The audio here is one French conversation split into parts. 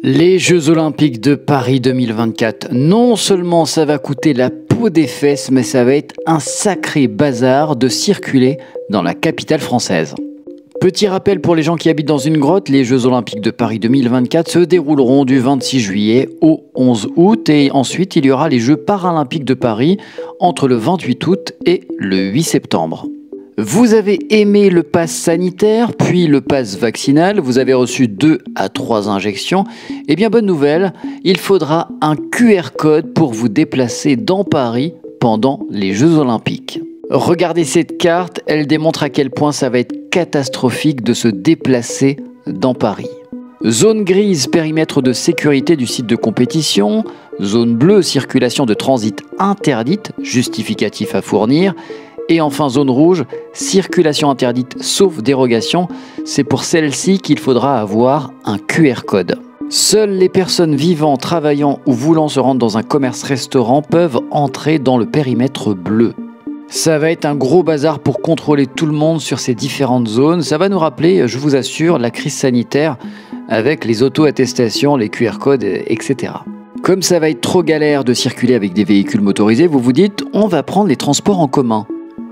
Les Jeux Olympiques de Paris 2024, non seulement ça va coûter la peau des fesses, mais ça va être un sacré bazar de circuler dans la capitale française. Petit rappel pour les gens qui habitent dans une grotte, les Jeux Olympiques de Paris 2024 se dérouleront du 26 juillet au 11 août et ensuite il y aura les Jeux Paralympiques de Paris entre le 28 août et le 8 septembre. Vous avez aimé le pass sanitaire, puis le pass vaccinal, vous avez reçu 2 à 3 injections. Eh bien, bonne nouvelle, il faudra un QR code pour vous déplacer dans Paris pendant les Jeux Olympiques. Regardez cette carte, elle démontre à quel point ça va être catastrophique de se déplacer dans Paris. Zone grise, périmètre de sécurité du site de compétition. Zone bleue, circulation de transit interdite, justificatif à fournir. Et enfin, zone rouge, circulation interdite sauf dérogation. C'est pour celle-ci qu'il faudra avoir un QR code. Seules les personnes vivant, travaillant ou voulant se rendre dans un commerce-restaurant peuvent entrer dans le périmètre bleu. Ça va être un gros bazar pour contrôler tout le monde sur ces différentes zones. Ça va nous rappeler, je vous assure, la crise sanitaire avec les auto-attestations, les QR codes, etc. Comme ça va être trop galère de circuler avec des véhicules motorisés, vous vous dites, on va prendre les transports en commun.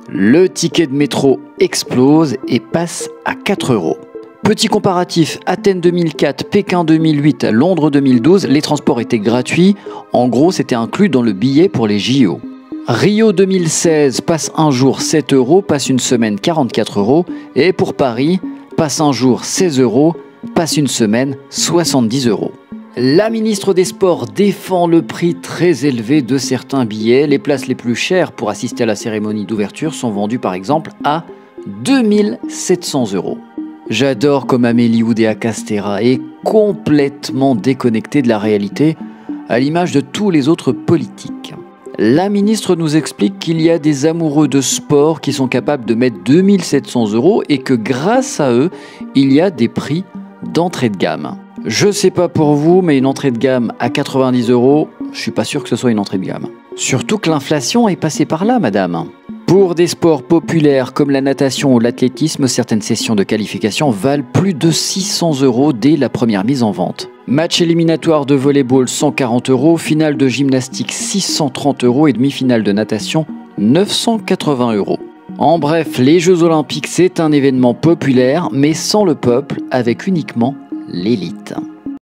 Le ticket de métro explose et passe à 4 €. Petit comparatif, Athènes 2004, Pékin 2008, Londres 2012, les transports étaient gratuits. En gros, c'était inclus dans le billet pour les JO. Rio 2016, passe un jour 7 €, passe une semaine 44 €. Et pour Paris, passe un jour 16 €, passe une semaine 70 €. La ministre des Sports défend le prix très élevé de certains billets. Les places les plus chères pour assister à la cérémonie d'ouverture sont vendues par exemple à 2 700 €. J'adore comme Amélie Oudéa Castéra est complètement déconnectée de la réalité, à l'image de tous les autres politiques. La ministre nous explique qu'il y a des amoureux de sport qui sont capables de mettre 2 700 € et que grâce à eux, il y a des prix d'entrée de gamme. Je sais pas pour vous, mais une entrée de gamme à 90 €, je suis pas sûr que ce soit une entrée de gamme. Surtout que l'inflation est passée par là, madame. Pour des sports populaires comme la natation ou l'athlétisme, certaines sessions de qualification valent plus de 600 € dès la première mise en vente. Match éliminatoire de volleyball 140 €, finale de gymnastique 630 € et demi-finale de natation 980 €. En bref, les Jeux Olympiques, c'est un événement populaire, mais sans le peuple, avec uniquement l'élite.